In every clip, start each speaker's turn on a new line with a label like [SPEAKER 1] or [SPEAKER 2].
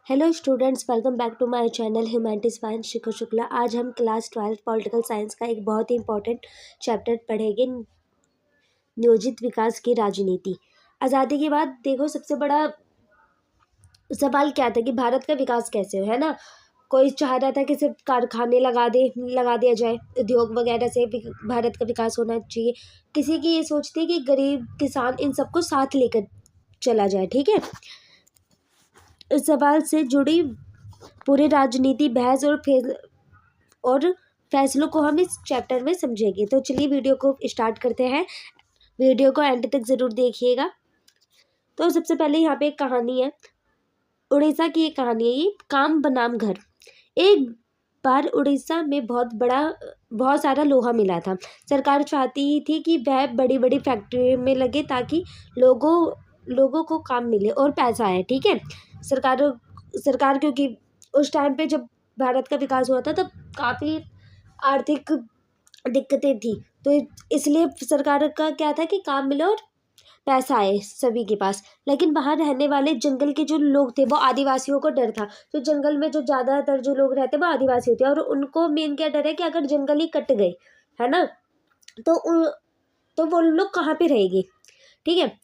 [SPEAKER 1] Hello students, welcome back to my channel humanities fine Shikhar Shukla. आज हम class 12 political science का एक बहुत ही इंपॉर्टेंट चैप्टर पढ़ेंगे, नियोजित विकास की राजनीति। आज़ादी के बाद देखो सबसे बड़ा सवाल क्या था कि भारत का विकास कैसे हो, है ना। कोई चाह रहा था कि सिर्फ कारखाने लगा दिया जाए, उद्योग वगैरह से भारत का विकास होना चाहिए। किसी की ये सोच थी कि गरीब किसान इन सबको साथ लेकर चला जाए। ठीक है, इस सवाल से जुड़ी पूरी राजनीति बहस और फैसलों को हम इस चैप्टर में समझेंगे। तो चलिए वीडियो को स्टार्ट करते हैं। वीडियो को एंड तक ज़रूर देखिएगा। तो सबसे पहले यहाँ पे एक कहानी है, उड़ीसा की एक कहानी है ये, काम बनाम घर। एक बार उड़ीसा में बहुत सारा लोहा मिला था। सरकार चाहती थी कि वह बड़ी बड़ी फैक्ट्री में लगे ताकि लोगों को काम मिले और पैसा आए। ठीक है, सरकार क्योंकि उस टाइम पे जब भारत का विकास हुआ था तब काफ़ी आर्थिक दिक्कतें थी, तो इसलिए सरकार का क्या था कि काम मिले और पैसा आए सभी के पास। लेकिन वहाँ रहने वाले जंगल के जो लोग थे वो आदिवासियों को डर था। तो जंगल में जो ज़्यादातर जो लोग रहते हैं वो आदिवासी होते हैं और उनको मेन क्या डर है कि अगर जंगल ही कट गए, है ना, तो वो लोग कहाँ पे रहेंगे। ठीक है,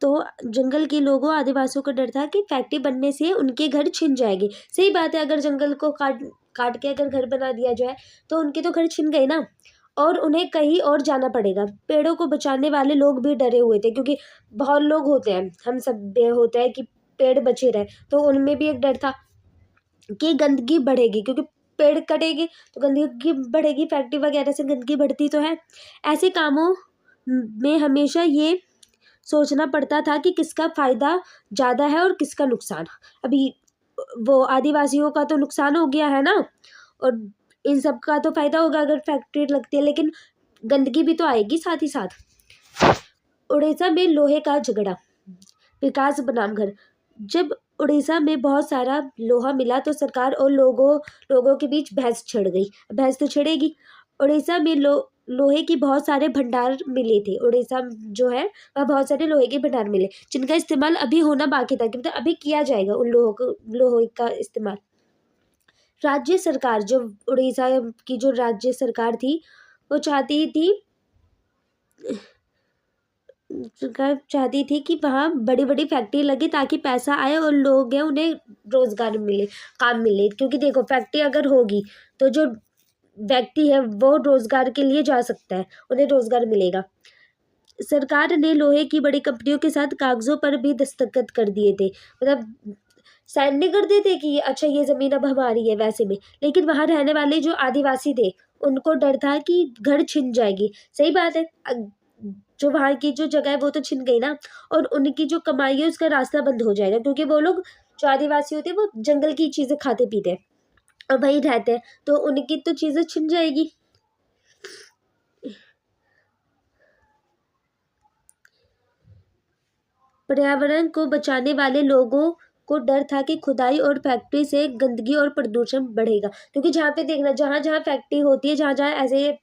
[SPEAKER 1] तो जंगल के लोगों आदिवासियों को डर था कि फैक्ट्री बनने से उनके घर छिन जाएगी। सही बात है, अगर जंगल को काट के अगर घर बना दिया जाए तो उनके तो घर छिन गए ना, और उन्हें कहीं और जाना पड़ेगा। पेड़ों को बचाने वाले लोग भी डरे हुए थे क्योंकि बहुत लोग होते हैं, हम सब होता है कि पेड़ बचे रहे, तो उनमें भी एक डर था कि गंदगी बढ़ेगी क्योंकि पेड़ कटेगी तो गंदगी बढ़ेगी, फैक्ट्री वगैरह से गंदगी बढ़ती तो है। ऐसे कामों में हमेशा ये सोचना पड़ता था कि किसका फ़ायदा ज़्यादा है और किसका नुकसान। अभी वो आदिवासियों का तो नुकसान हो गया है ना, और इन सब का तो फ़ायदा होगा अगर फैक्ट्री लगती है, लेकिन गंदगी भी तो आएगी साथ ही साथ। उड़ीसा में लोहे का झगड़ा, विकास बनाम घर। जब उड़ीसा में बहुत सारा लोहा मिला तो सरकार और लोगों के बीच बहस छिड़ गई। बहस तो छिड़ेगी। उड़ीसा में लोहे की बहुत सारे भंडार मिले थे। उड़ीसा जो है वहाँ बहुत सारे लोहे के भंडार मिले जिनका इस्तेमाल अभी होना बाकी था, मतलब अभी किया जाएगा उन लोहे का इस्तेमाल। राज्य सरकार, जो उड़ीसा की जो राज्य सरकार थी वो चाहती थी कि वहाँ बड़ी बड़ी फैक्ट्री लगे ताकि पैसा आए और लोग हैं उन्हें रोजगार मिले, काम मिले। क्योंकि देखो फैक्ट्री अगर होगी तो जो व्यक्ति है वो रोजगार के लिए जा सकता है, उन्हें रोजगार मिलेगा। सरकार ने लोहे की बड़ी कंपनियों के साथ कागजों पर भी दस्तखत कर दिए थे, मतलब साइन नहीं कर देते कि अच्छा ये जमीन अब हमारी है वैसे में। लेकिन वहां रहने वाले जो आदिवासी थे उनको डर था कि घर छिन जाएगी। सही बात है, जो वहाँ की जो जगह है वो तो छिन गई ना, और उनकी जो कमाई है उसका रास्ता बंद हो जाएगा क्योंकि वो लोग जो आदिवासी होते हैं वो जंगल की चीजें खाते पीते हैं और वहीं रहते हैं, तो उनकी तो चीजें छिन जाएगी। पर्यावरण को बचाने वाले लोगों को डर था कि खुदाई और फैक्ट्री से गंदगी और प्रदूषण बढ़ेगा, क्योंकि जहाँ पे देखना, जहाँ जहाँ फैक्ट्री होती है, जहाँ जहाँ ऐसे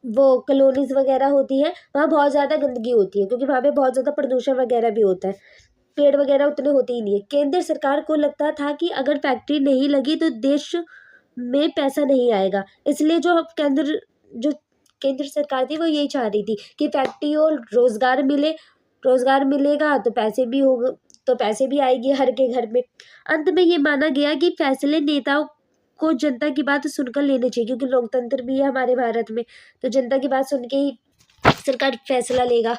[SPEAKER 1] वो कॉलोनीज वगैरह होती है वहाँ बहुत ज़्यादा गंदगी होती है क्योंकि वहाँ पे बहुत ज़्यादा प्रदूषण वगैरह भी होता है। पेड़ वगैरह उतने होते ही नहीं है। केंद्र सरकार को लगता था कि अगर फैक्ट्री नहीं लगी तो देश में पैसा नहीं आएगा, इसलिए जो केंद्र सरकार थी वो यही चाह रही थी कि फैक्ट्री और रोजगार मिले, रोजगार मिलेगा तो पैसे भी होगा, तो पैसे भी आएगी हर के घर में। अंत में ये माना गया कि फैसले नेताओं को जनता की बात सुनकर लेने चाहिए, क्योंकि लोकतंत्र भी है हमारे भारत में, तो जनता की बात सुन के ही सरकार फैसला लेगा।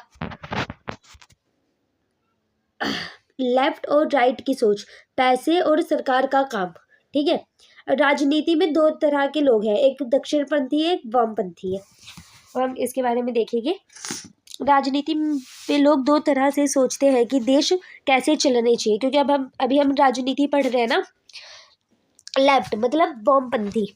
[SPEAKER 1] लेफ्ट और राइट की सोच, पैसे और सरकार का काम। ठीक है, राजनीति में दो तरह के लोग हैं, एक दक्षिणपंथी है, एक वामपंथी है, और हम इसके बारे में देखेंगे। राजनीति में लोग दो तरह से सोचते हैं कि देश कैसे चलने चाहिए, क्योंकि अभी हम राजनीति पढ़ रहे हैं ना। लेफ्ट मतलब वामपंथी,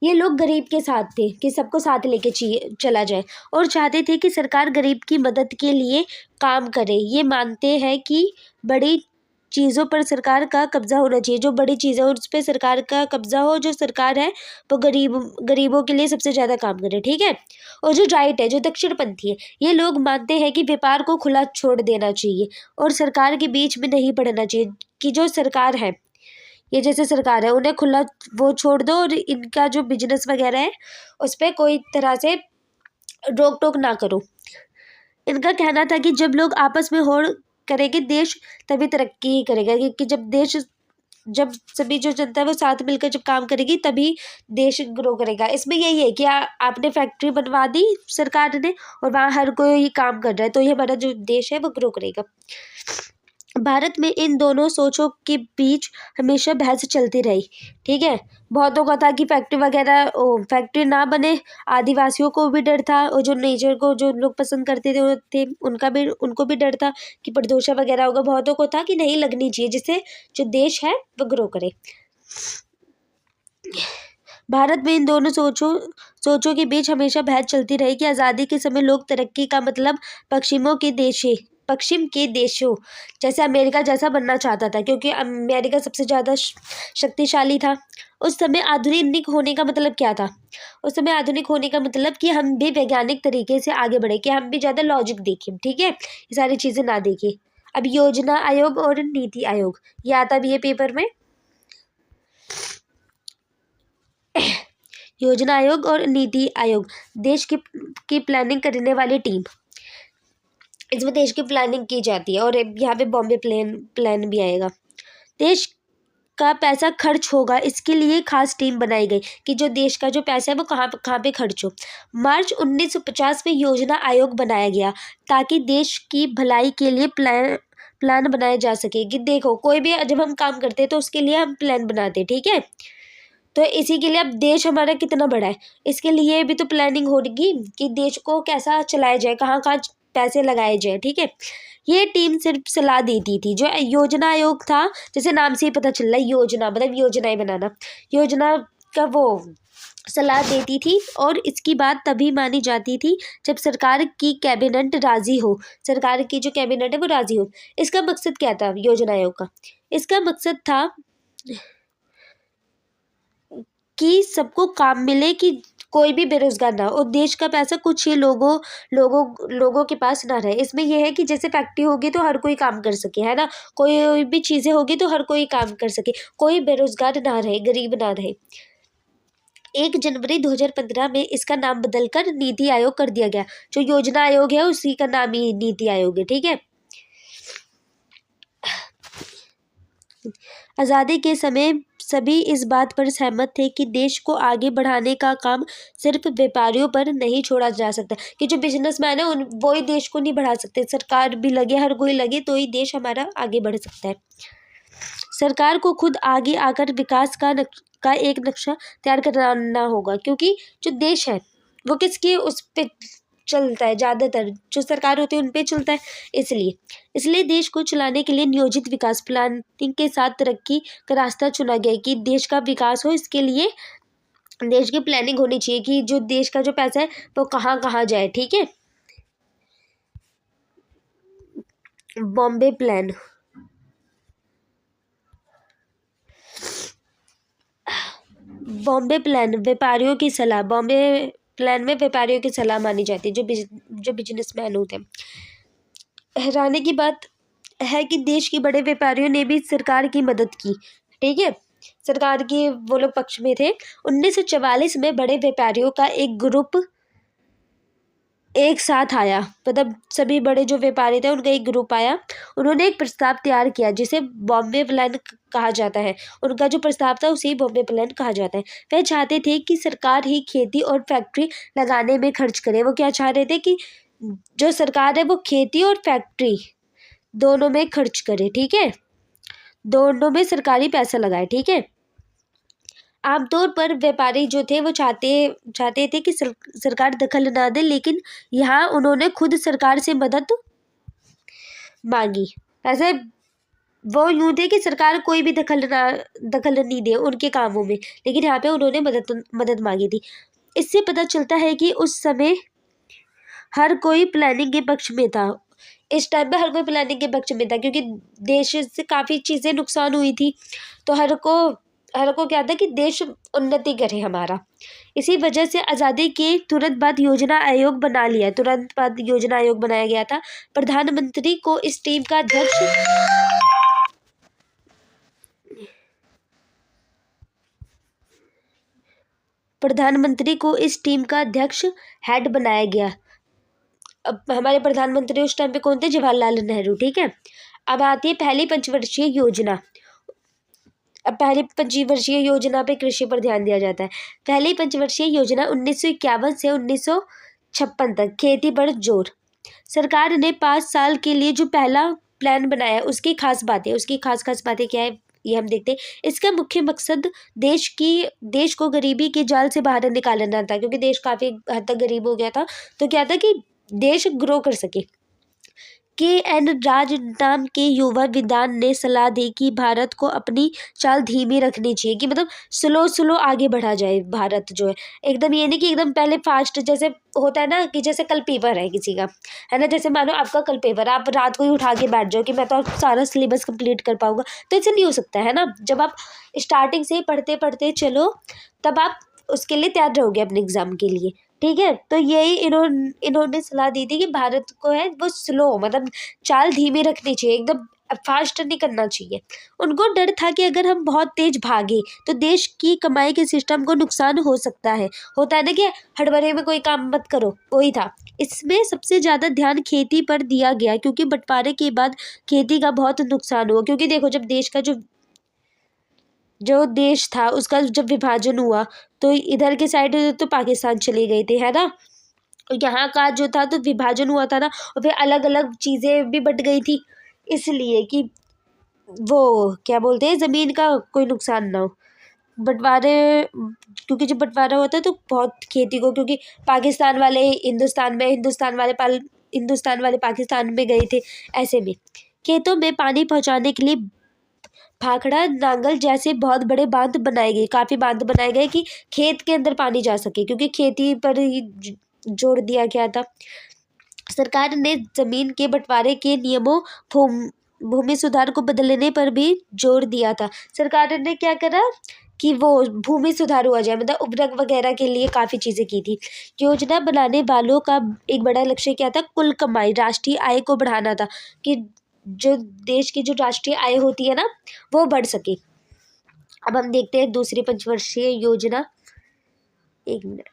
[SPEAKER 1] ये लोग गरीब के साथ थे कि सबको साथ लेके चला जाए और चाहते थे कि सरकार गरीब की मदद के लिए काम करे। ये मानते हैं कि बड़ी चीज़ों पर सरकार का कब्जा होना चाहिए, जो बड़ी चीज़ें उस पर सरकार का कब्जा हो, जो सरकार है वो गरीबों के लिए सबसे ज़्यादा काम करे, ठीक है। और जो राइट है, जो दक्षिणपंथी है, ये लोग मानते हैं कि व्यापार को खुला छोड़ देना चाहिए और सरकार के बीच में नहीं पड़ना चाहिए, कि जो सरकार है, ये जैसे सरकार है, उन्हें खुला वो छोड़ दो और इनका जो बिजनेस वगैरह है उस पर कोई तरह से रोक टोक ना करो। इनका कहना था कि जब लोग आपस में होड़ करेंगे देश तभी तरक्की करेगा, क्योंकि जब सभी जो जनता है वो साथ मिलकर जब काम करेगी तभी देश ग्रो करेगा। इसमें यही है कि आपने फैक्ट्री बनवा दी सरकार ने और वहाँ हर कोई काम कर रहा है, तो ये हमारा जो देश है वो ग्रो करेगा। भारत में इन दोनों सोचों के बीच हमेशा बहस चलती रही, ठीक है। बहुतों का था कि फैक्ट्री ना बने, आदिवासियों को भी डर था और जो नेचर को जो लोग पसंद करते थे उनको भी डर था कि प्रदूषण वगैरह होगा। बहुतों को था कि नहीं लगनी चाहिए, जिससे जो देश है वो ग्रो करे। भारत में इन दोनों सोचों के बीच हमेशा बहस चलती रही कि आज़ादी के समय लोग तरक्की का मतलब पश्चिम के देशों जैसे अमेरिका जैसा बनना चाहता था, क्योंकि अमेरिका सबसे ज़्यादा शक्तिशाली था। उस समय आधुनिक होने का मतलब क्या था? उस समय आधुनिक होने का मतलब कि हम भी वैज्ञानिक तरीके से आगे बढ़े, कि हम भी ज़्यादा लॉजिक देखें, ठीक है, ये सारी चीज़ें ना देखें। अब योजना आयोग और नीति आयोग, ये आता भी है पेपर में। योजना आयोग और नीति आयोग देश की प्लानिंग करने वाली टीम, इसमें देश की प्लानिंग की जाती है और यहाँ पे बॉम्बे प्लान भी आएगा। देश का पैसा खर्च होगा, इसके लिए खास टीम बनाई गई कि जो देश का जो पैसा है वो कहाँ पे खर्च हो। मार्च 1950 में योजना आयोग बनाया गया ताकि देश की भलाई के लिए प्लान बनाया जा सके। कि देखो, कोई भी जब हम काम करते हैं तो उसके लिए हम प्लान बनाते, ठीक है। तो इसी के लिए अब देश हमारा कितना बड़ा है, इसके लिए भी तो प्लानिंग होगी कि देश को कैसा चलाया जाए, कहाँ कहाँ पैसे लगाए जाए, ठीक है। ये टीम सिर्फ सलाह देती थी। जो योजना आयोग था, जैसे नाम से ही पता चल रहा है, योजना मतलब योजनाएं बनाना, योजना का वो सलाह देती थी और इसकी बात तभी मानी जाती थी जब सरकार की कैबिनेट राजी हो, सरकार की जो कैबिनेट है वो राजी हो। इसका मकसद क्या था योजना आयोग का? इसका मकसद था कि सबको काम मिले, कि कोई भी बेरोजगार ना हो और देश का पैसा कुछ ही लोगों के पास ना रहे। इसमें यह है कि जैसे फैक्ट्री होगी तो हर कोई काम कर सके, है ना, कोई भी चीज़ें होगी तो हर कोई काम कर सके, कोई बेरोजगार ना रहे, गरीब ना रहे। 1 जनवरी 2015 में इसका नाम बदलकर नीति आयोग कर दिया गया। जो योजना आयोग है उसी का नाम ही नीति आयोग है, ठीक है। आज़ादी के समय सभी इस बात पर सहमत थे कि देश को आगे बढ़ाने का काम सिर्फ व्यापारियों पर नहीं छोड़ा जा सकता, कि जो बिजनेसमैन है वो ही देश को नहीं बढ़ा सकते, सरकार भी लगे, हर कोई लगे तो ही देश हमारा आगे बढ़ सकता है। सरकार को खुद आगे आकर विकास का एक नक्शा तैयार करना होगा, क्योंकि जो देश है वो किसके उस पे चलता है, ज़्यादातर जो सरकार होती है उन पे चलता है। इसलिए देश को चलाने के लिए नियोजित विकास प्लानिंग के साथ तरक्की का रास्ता चुना गया, कि देश का विकास हो, इसके लिए देश की प्लानिंग होनी चाहिए कि जो देश का जो पैसा है वो कहाँ कहाँ जाए, ठीक है। बॉम्बे प्लान, व्यापारियों की सलाह, बॉम्बे प्लान में व्यापारियों की सलाह मानी जाती है, जो बिजनेसमैन होते हैं। हैरानी की बात है कि देश के बड़े व्यापारियों ने भी सरकार की मदद की, ठीक है, सरकार के वो लोग पक्ष में थे। 1944 में बड़े व्यापारियों का एक ग्रुप एक साथ आया, मतलब सभी बड़े जो व्यापारी थे उनका एक ग्रुप आया। उन्होंने एक प्रस्ताव तैयार किया जिसे बॉम्बे प्लान कहा जाता है। उनका जो प्रस्ताव था उसे बॉम्बे प्लान कहा जाता है। वह चाहते थे कि सरकार ही खेती और फैक्ट्री लगाने में खर्च करे। वो क्या चाह रहे थे कि जो सरकार है वो खेती और फैक्ट्री दोनों में खर्च करे, ठीक है, दोनों में सरकारी पैसा लगाए, ठीक है। आमतौर पर व्यापारी जो थे वो चाहते थे कि सरकार दखल ना दे, लेकिन यहाँ उन्होंने खुद सरकार से मदद मांगी। ऐसे वो यूँ थे कि सरकार कोई भी दखल नहीं दे उनके कामों में, लेकिन यहाँ पे उन्होंने मदद मांगी थी। इससे पता चलता है कि उस समय हर कोई प्लानिंग के पक्ष में था। इस टाइम पे हर कोई प्लानिंग के पक्ष में था, क्योंकि देश से काफ़ी चीज़ें नुकसान हुई थी, तो हर को क्या था कि देश उन्नति करे हमारा। इसी वजह से आज़ादी के तुरंत बाद योजना आयोग बना लिया, तुरंत बाद योजना आयोग बनाया गया था। प्रधानमंत्री को इस टीम का अध्यक्ष हेड बनाया गया। अब हमारे प्रधानमंत्री उस टाइम पे कौन थे? जवाहरलाल नेहरू। ठीक है, अब आती है पहली पंचवर्षीय योजना। अब पहली पंचवर्षीय योजना पे कृषि पर ध्यान दिया जाता है। पहली पंचवर्षीय योजना 1951 से 1956 तक खेती पर जोर। सरकार ने 5 साल के लिए जो पहला प्लान बनाया, उसकी खास बातें क्या है ये हम देखते हैं। इसका मुख्य मकसद देश को गरीबी के जाल से बाहर निकालना था, क्योंकि देश काफ़ी हद तक गरीब हो गया था। तो क्या था कि देश ग्रो कर सके। के.एन. राज नाम के युवा विद्वान ने सलाह दी कि भारत को अपनी चाल धीमी रखनी चाहिए, कि मतलब स्लो आगे बढ़ा जाए भारत जो है। एकदम ये नहीं कि एकदम पहले फास्ट, जैसे होता है ना कि जैसे कल पेपर है किसी का, है ना, जैसे मानो आपका कल पेपर, आप रात को ही उठा के बैठ जाओ कि मैं तो सारा सिलेबस कंप्लीट कर पाऊंगा, तो ऐसे नहीं हो सकता है ना। जब आप स्टार्टिंग से ही पढ़ते पढ़ते चलो, तब आप उसके लिए तैयार रहोगे अपने एग्जाम के लिए। ठीक है, तो यही इन्होंने सलाह दी थी कि भारत को है वो स्लो, मतलब चाल धीमी रखनी चाहिए, एकदम फास्ट नहीं करना चाहिए। उनको डर था कि अगर हम बहुत तेज भागे तो देश की कमाई के सिस्टम को नुकसान हो सकता है। होता है ना कि हड़बड़े में कोई काम मत करो, वही था। इसमें सबसे ज़्यादा ध्यान खेती पर दिया गया, क्योंकि बंटवारे के बाद खेती का बहुत नुकसान हुआ। क्योंकि देखो, जब देश का जो देश था उसका जब विभाजन हुआ, तो इधर के साइड तो पाकिस्तान चले गए थे, है ना। यहाँ का जो था तो विभाजन हुआ था ना, और फिर अलग अलग चीज़ें भी बट गई थी, इसलिए कि वो क्या बोलते हैं, ज़मीन का कोई नुकसान ना हो। बंटवारे, क्योंकि जब बंटवारा होता है तो बहुत खेती को, क्योंकि पाकिस्तान वाले हिंदुस्तान में, हिंदुस्तान वाले पाकिस्तान में गए थे। ऐसे में खेतों में पानी पहुँचाने के लिए भाखड़ा नांगल जैसे बहुत बड़े बांध बनाए गए, काफ़ी बांध बनाए गए कि खेत के अंदर पानी जा सके, क्योंकि खेती पर ही जोर दिया गया था। सरकार ने जमीन के बंटवारे के नियमों, भूमि सुधार को बदलने पर भी जोर दिया था। सरकार ने क्या करा कि वो भूमि सुधार हुआ जाए, मतलब उर्वरक वगैरह के लिए काफ़ी चीज़ें की थी। योजना बनाने वालों का एक बड़ा लक्ष्य क्या था? कुल कमाई, राष्ट्रीय आय को बढ़ाना था, कि जो देश की जो राष्ट्रीय आय होती है ना, वो बढ़ सके। अब हम देखते हैं दूसरी पंचवर्षीय योजना। एक मिनट।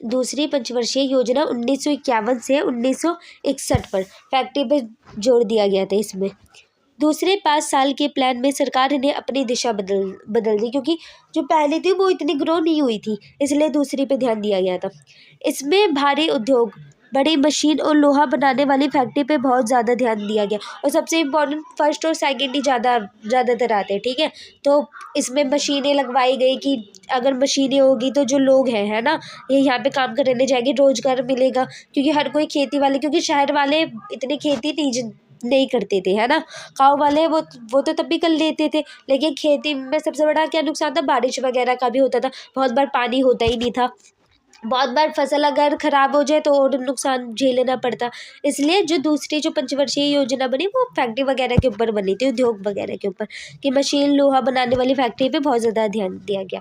[SPEAKER 1] दूसरी पंचवर्षीय योजना 1951 से 1961 पर फैक्ट्री पर जोर दिया गया था। इसमें दूसरे 5 साल के प्लान में सरकार ने अपनी दिशा बदल दी, क्योंकि जो पहली थी वो इतनी ग्रो नहीं हुई थी, इसलिए दूसरी पे ध्यान दिया गया था। इसमें भारी उद्योग, बड़ी मशीन और लोहा बनाने वाली फैक्ट्री पे बहुत ज़्यादा ध्यान दिया गया। और सबसे इम्पोर्टेंट, फर्स्ट और सेकंड ही ज़्यादातर आते हैं। ठीक है, तो इसमें मशीनें लगवाई गई कि अगर मशीनें होगी तो जो लोग हैं, है ना, ये यहाँ पे काम करने जाएंगे, रोजगार मिलेगा। क्योंकि हर कोई खेती वाले, क्योंकि शहर वाले इतनी खेती नहीं करते थे, है ना। गाँव वाले वो तो तब भी कर लेते थे, लेकिन खेती में सबसे बड़ा क्या नुकसान था? बारिश वगैरह का भी होता था, बहुत बार पानी होता ही नहीं था, बहुत बार फसल अगर खराब हो जाए तो और नुकसान झेलना पड़ता। इसलिए जो दूसरी जो पंचवर्षीय योजना बनी वो फैक्ट्री वगैरह के ऊपर बनी थी, उद्योग वगैरह के ऊपर, कि मशीन लोहा बनाने वाली फैक्ट्री पे बहुत ज़्यादा ध्यान दिया गया।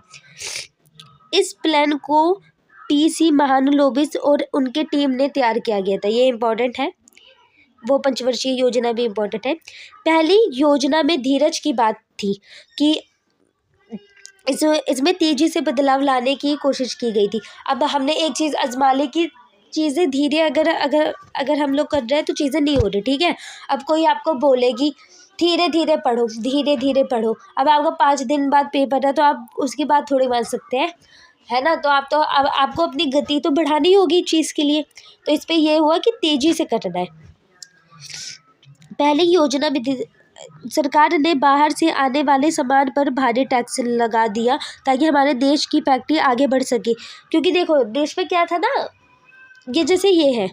[SPEAKER 1] इस प्लान को P.C. महालनोबिस और उनके टीम ने तैयार किया गया था। ये इम्पोर्टेंट है, वो पंचवर्षीय योजना भी इम्पोर्टेंट है। पहली योजना में धीरज की बात थी कि इसमें तेजी से बदलाव लाने की कोशिश की गई थी। अब हमने एक चीज़ आजमा ली कि चीज़ें धीरे अगर हम लोग कर रहे हैं तो चीज़ें नहीं हो रही। ठीक है, अब कोई आपको बोलेगी धीरे धीरे पढ़ो, अब आपका 5 दिन बाद पेपर है तो आप उसकी बात थोड़ी मान सकते हैं, है ना। तो अब आपको अपनी गति तो बढ़ानी होगी चीज़ के लिए। तो इस पर यह हुआ कि तेज़ी से करना है। पहली योजना में सरकार ने बाहर से आने वाले सामान पर भारी टैक्स लगा दिया, ताकि हमारे देश की फैक्ट्री आगे बढ़ सके। क्योंकि देखो, देश में क्या था ना, ये जैसे ये है,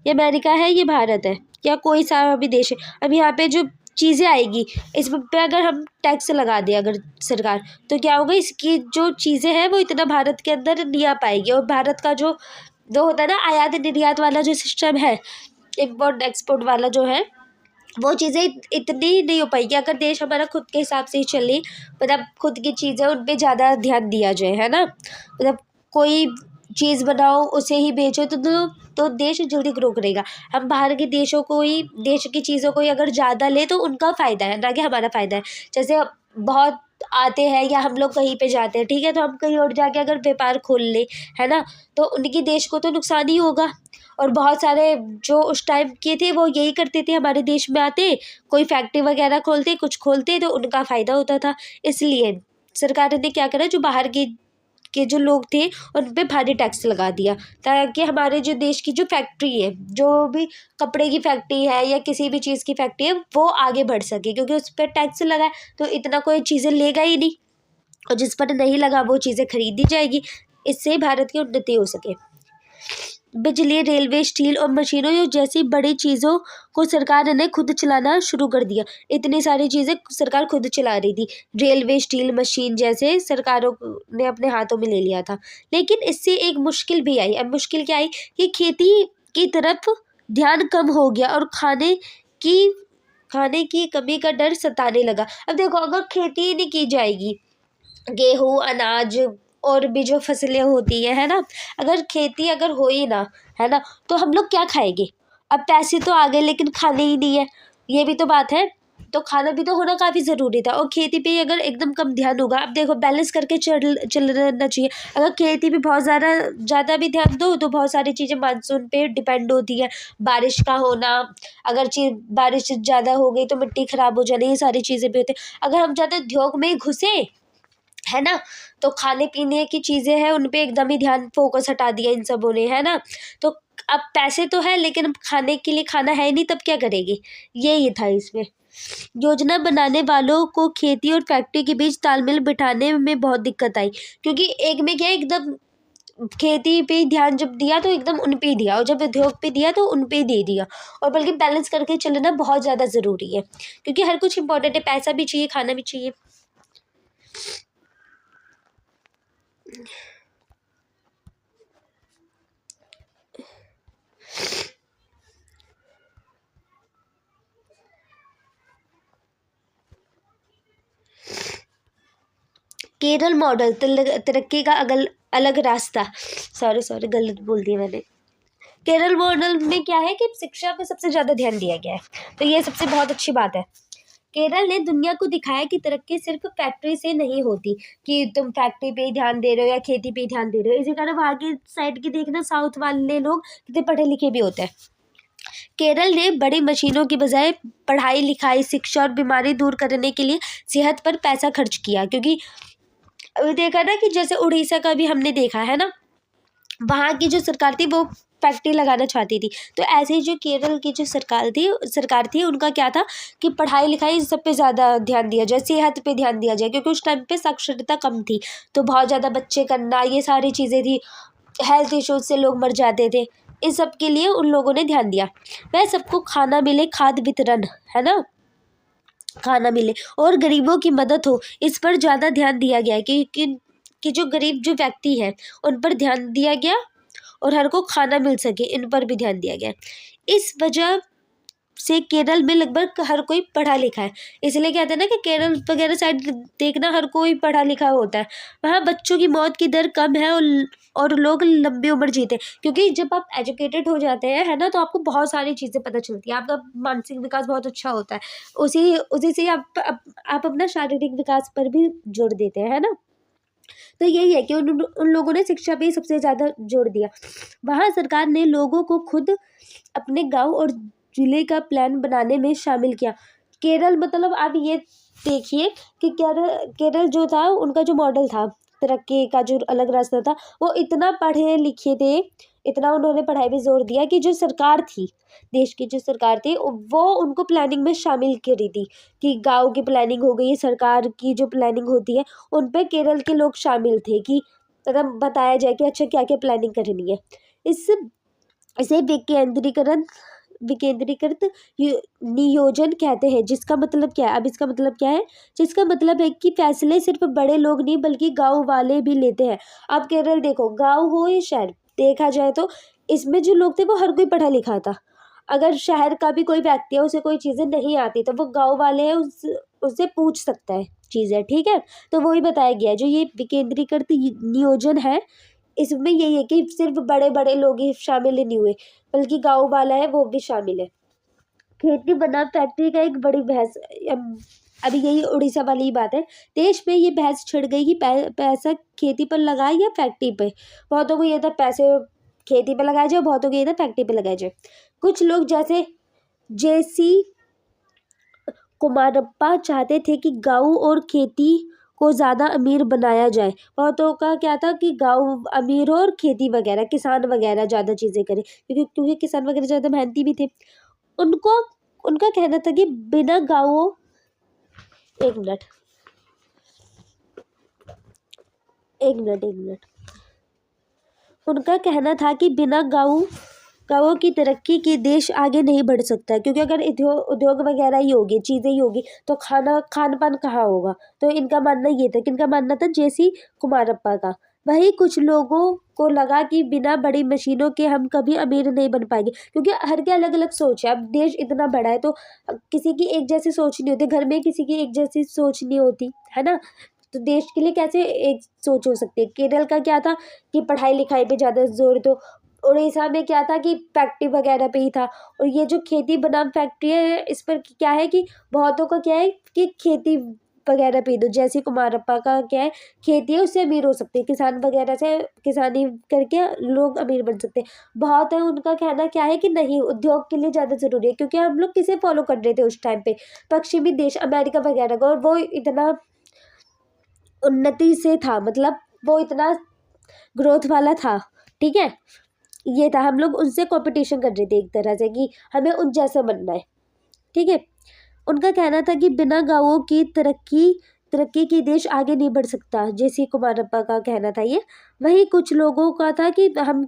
[SPEAKER 1] ये अमेरिका है, ये भारत है, या कोई सा भी देश है। अब यहाँ पे जो चीज़ें आएगी, इस पे अगर हम टैक्स लगा दें अगर सरकार, तो क्या होगा, इसकी जो चीज़ें हैं वो इतना भारत के अंदर नहीं आ पाएगी, और भारत का जो जो होता है ना आयात निर्यात वाला जो सिस्टम है, इम्पोर्ट एक्सपोर्ट वाला जो है, वो चीज़ें इतनी नहीं हो पाएगी अगर देश हमारा खुद के हिसाब से ही चले, मतलब खुद की चीज़ें उन पे ज़्यादा ध्यान दिया जाए, है ना। मतलब कोई चीज़ बनाओ उसे ही बेचो तो देश जल्दी ग्रो करेगा। हम बाहर के देशों को ही, देश की चीज़ों को ही अगर ज़्यादा ले तो उनका फ़ायदा है, ना कि हमारा फ़ायदा है। जैसे बहुत आते हैं या हम लोग कहीं पे जाते हैं, ठीक है, तो हम कहीं और जाके अगर व्यापार खोल ले, है ना, तो उनकी देश को तो नुकसान ही होगा। और बहुत सारे जो उस टाइम के थे वो यही करते थे, हमारे देश में आते, कोई फैक्ट्री वगैरह खोलते, कुछ खोलते, तो उनका फ़ायदा होता था। इसलिए सरकार ने क्या करा, जो बाहर के जो लोग थे उन पे भारी टैक्स लगा दिया, ताकि हमारे जो देश की जो फैक्ट्री है, जो भी कपड़े की फैक्ट्री है या किसी भी चीज़ की फैक्ट्री है, वो आगे बढ़ सके, क्योंकि उस पर टैक्स लगा है तो इतना कोई चीज़ें लेगा ही नहीं, और जिस पर नहीं लगा वो चीज़ें खरीदी जाएगी। इससे भारत की उन्नति हो सके। बिजली, रेलवे, स्टील और मशीनों जैसी बड़ी चीज़ों को सरकार ने खुद चलाना शुरू कर दिया। इतनी सारी चीज़ें सरकार खुद चला रही थी। रेलवे, स्टील, मशीन जैसे सरकारों ने अपने हाथों में ले लिया था। लेकिन इससे एक मुश्किल भी आई। अब मुश्किल क्या आई कि खेती की तरफ ध्यान कम हो गया और खाने की कमी का डर सताने लगा। अब देखो, अगर खेती ही नहीं की जाएगी, गेहूँ, अनाज और भी जो फसलें होती है ना, अगर खेती अगर हो ही ना, है ना, तो हम लोग क्या खाएंगे। अब पैसे तो आ गए लेकिन खाने ही नहीं है, ये भी तो बात है। तो खाना भी तो होना काफ़ी ज़रूरी था, और खेती पे अगर एकदम कम ध्यान होगा, अब देखो बैलेंस करके चलना चाहिए। अगर खेती पे बहुत ज़्यादा भी ध्यान दो तो बहुत सारी चीज़ें मानसून पे डिपेंड होती है। बारिश का होना, अगर बारिश ज़्यादा हो गई तो मिट्टी ख़राब हो जानी, ये सारी चीज़ें भी होती है। अगर हम ज़्यादा उद्योग में ही घुसे, है ना, तो खाने पीने की चीज़ें हैं उन पे एकदम ही ध्यान फोकस हटा दिया इन सबों ने, है ना। तो अब पैसे तो है लेकिन अब खाने के लिए खाना है नहीं, तब क्या करेंगे। यही था इसमें। योजना बनाने वालों को खेती और फैक्ट्री के बीच तालमेल बिठाने में बहुत दिक्कत आई, क्योंकि एक में क्या है, एकदम खेती पे ही ध्यान जब दिया तो एकदम उन पे ही दिया, और जब उद्योग पे दिया तो उन पे ही दे दिया। और बल्कि बैलेंस करके चलना बहुत ज़्यादा ज़रूरी है, क्योंकि हर कुछ इंपॉर्टेंट है, पैसा भी चाहिए, खाना भी चाहिए। केरल मॉडल तरक्की का अलग रास्ता, सॉरी गलत बोल दिया मैंने। केरल मॉडल में क्या है कि शिक्षा पे सबसे ज़्यादा ध्यान दिया गया है, तो ये सबसे बहुत अच्छी बात है। केरल ने दुनिया को दिखाया कि तरक्की सिर्फ फैक्ट्री से नहीं होती, कि तुम फैक्ट्री पे ही ध्यान दे रहे हो या खेती पे ही ध्यान दे रहे हो। इसी कारण वहाँ की साइड की देखना, साउथ वाले लोग कितने पढ़े लिखे भी होते हैं। केरल ने बड़ी मशीनों की बजाय पढ़ाई लिखाई, शिक्षा और बीमारी दूर करने के लिए सेहत पर पैसा खर्च किया, क्योंकि अभी देखा ना कि जैसे उड़ीसा का भी हमने देखा है ना, वहाँ की जो सरकार थी वो फैक्ट्री लगाना चाहती थी। तो ऐसे ही जो केरल की जो सरकार थी उनका क्या था कि पढ़ाई लिखाई सब पे ज़्यादा ध्यान दिया जाए, सेहत पे ध्यान दिया जाए, क्योंकि उस टाइम पे साक्षरता कम थी, तो बहुत ज़्यादा बच्चे करना, ये सारी चीज़ें थी, हेल्थ इश्यूज से लोग मर जाते थे। इन सब के लिए उन लोगों ने ध्यान दिया। वह सबको खाना मिले, खाद्य वितरण, है ना, खाना मिले और गरीबों की मदद हो, इस पर ज़्यादा ध्यान दिया गया है कि जो गरीब जो व्यक्ति है उन पर ध्यान दिया गया, और हर को खाना मिल सके, इन पर भी ध्यान दिया गया। इस वजह से केरल में लगभग हर कोई पढ़ा लिखा है। इसलिए कहते हैं ना कि केरल वगैरह साइड देखना हर कोई पढ़ा लिखा होता है। वहाँ बच्चों की मौत की दर कम है, और लोग लंबी उम्र जीते हैं, क्योंकि जब आप एजुकेटेड हो जाते हैं, है ना, तो आपको बहुत सारी चीज़ें पता चलती है, आपका मानसिक विकास बहुत अच्छा होता है। उसी से आप अपना शारीरिक विकास पर भी जोर देते हैं, है ना। तो यही है कि उन लोगों ने शिक्षा पे ही सबसे ज़्यादा जोर दिया। वहाँ सरकार ने लोगों को खुद अपने गांव और जिले का प्लान बनाने में शामिल किया। केरल, मतलब आप ये देखिए कि केरल जो था उनका जो मॉडल था, तरक्की का जो अलग रास्ता था, वो इतना पढ़े लिखे थे, इतना उन्होंने पढ़ाई पे जोर दिया कि जो सरकार थी, देश की जो सरकार थी, वो उनको प्लानिंग में शामिल करी थी, कि गांव की प्लानिंग हो गई, सरकार की जो प्लानिंग होती है उन पे केरल के लोग शामिल थे, कि मतलब बताया जाए कि अच्छा क्या क्या प्लानिंग करनी है। इसे विकेंद्रीकृत नियोजन कहते हैं, जिसका मतलब क्या है, अब इसका मतलब क्या है, जिसका मतलब है कि फैसले सिर्फ बड़े लोग नहीं बल्कि गांव वाले भी लेते हैं। अब केरल देखो, गांव हो या शहर, देखा जाए तो इसमें जो लोग थे वो हर कोई पढ़ा लिखा था। अगर शहर का भी कोई व्यक्ति है, उसे कोई चीज़ें नहीं आती तो वो गाँव वाले हैं उससे पूछ सकता है चीज़ें, ठीक है। तो वही बताया गया है। जो ये विकेंद्रीकृत नियोजन है, इसमें यही है कि सिर्फ बड़े बड़े लोग ही शामिल नहीं हुए, बल्कि गाँव वाला है वो भी शामिल है। खेती बनाम फैक्ट्री का एक बड़ी बहस, अभी यही उड़ीसा वाली ही बात है। देश में ये बहस छिड़ गई कि पैसा खेती पर लगाए या फैक्ट्री पे। बहुतों को ये था पैसे खेती पे लगाया जाए, बहुतों को ये था फैक्ट्री पे लगाया जाए। कुछ लोग जैसे जेसी कुमारप्पा चाहते थे कि गाँव और खेती को ज़्यादा अमीर बनाया जाए। बहुतों का क्या था कि गाँव अमीर हो और खेती वगैरह किसान वगैरह ज़्यादा चीज़ें करें, क्योंकि किसान वगैरह ज़्यादा मेहनती भी थे। उनको उनका कहना था कि बिना गाँवों एक मिनट उनका कहना था कि बिना गाँवों की तरक्की के देश आगे नहीं बढ़ सकता, क्योंकि अगर उद्योग वगैरह ही होगी, चीज़ें ही होगी, तो खान पान कहाँ होगा। तो इनका मानना ये था, किनका मानना था, जेसी कुमारप्पा का। वही कुछ लोगों को लगा कि बिना बड़ी मशीनों के हम कभी अमीर नहीं बन पाएंगे, क्योंकि हर के अलग अलग सोच है। अब देश इतना बड़ा है तो किसी की एक जैसी सोच नहीं होती, घर में किसी की एक जैसी सोच नहीं होती है ना। तो देश के लिए कैसे एक सोच हो सकती है। केरल का क्या था कि पढ़ाई लिखाई पे ज़्यादा जोर, तो उड़ीसा में क्या था कि फैक्ट्री वगैरह पे ही था। और ये जो खेती बनाम फैक्ट्री है, इस पर क्या है कि बहुतों का क्या है कि खेती वगैरह पे ही दो। जैसे कुमारप्पा का क्या है, खेती है उससे अमीर हो सकते हैं, किसान वगैरह से किसानी करके लोग अमीर बन सकते हैं। बहुत है उनका कहना क्या है कि नहीं, उद्योग के लिए ज़्यादा ज़रूरी है, क्योंकि हम लोग किसे फॉलो कर रहे थे उस टाइम पे, पश्चिमी देश अमेरिका वगैरह को, और वो इतना उन्नति से था, मतलब वो इतना ग्रोथ वाला था, ठीक है। ये था, हम लोग उनसे कंपटीशन कर रहे थे एक तरह से कि हमें उन जैसा बनना है, ठीक है। उनका कहना था कि बिना गाँवों की तरक्की की देश आगे नहीं बढ़ सकता, जैसे कुमारप्पा का कहना था ये। वही कुछ लोगों का था कि हम,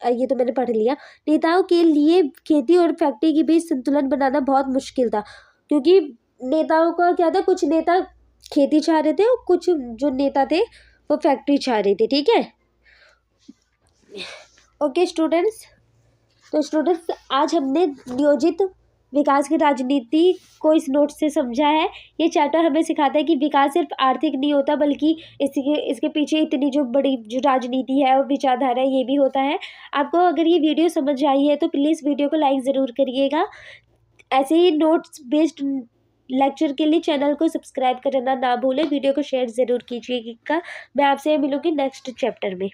[SPEAKER 1] ये तो मैंने पढ़ लिया, नेताओं के लिए खेती और फैक्ट्री के बीच संतुलन बनाना बहुत मुश्किल था, क्योंकि नेताओं का क्या था, कुछ नेता खेती चाह रहे थे और कुछ जो नेता थे वो फैक्ट्री चाह रहे थे, ठीक है। ओके स्टूडेंट्स, तो स्टूडेंट्स आज हमने नियोजित विकास की राजनीति को इस नोट से समझा है। ये चैप्टर हमें सिखाता है कि विकास सिर्फ आर्थिक नहीं होता, बल्कि इसके पीछे इतनी जो बड़ी जो राजनीति है और विचारधारा है, ये भी होता है। आपको अगर ये वीडियो समझ आई है तो प्लीज़ वीडियो को लाइक ज़रूर करिएगा। ऐसे ही नोट्स बेस्ड लेक्चर के लिए चैनल को सब्सक्राइब करना ना भूलें। वीडियो को शेयर ज़रूर कीजिएगा। मैं आपसे मिलूँगी नेक्स्ट चैप्टर में।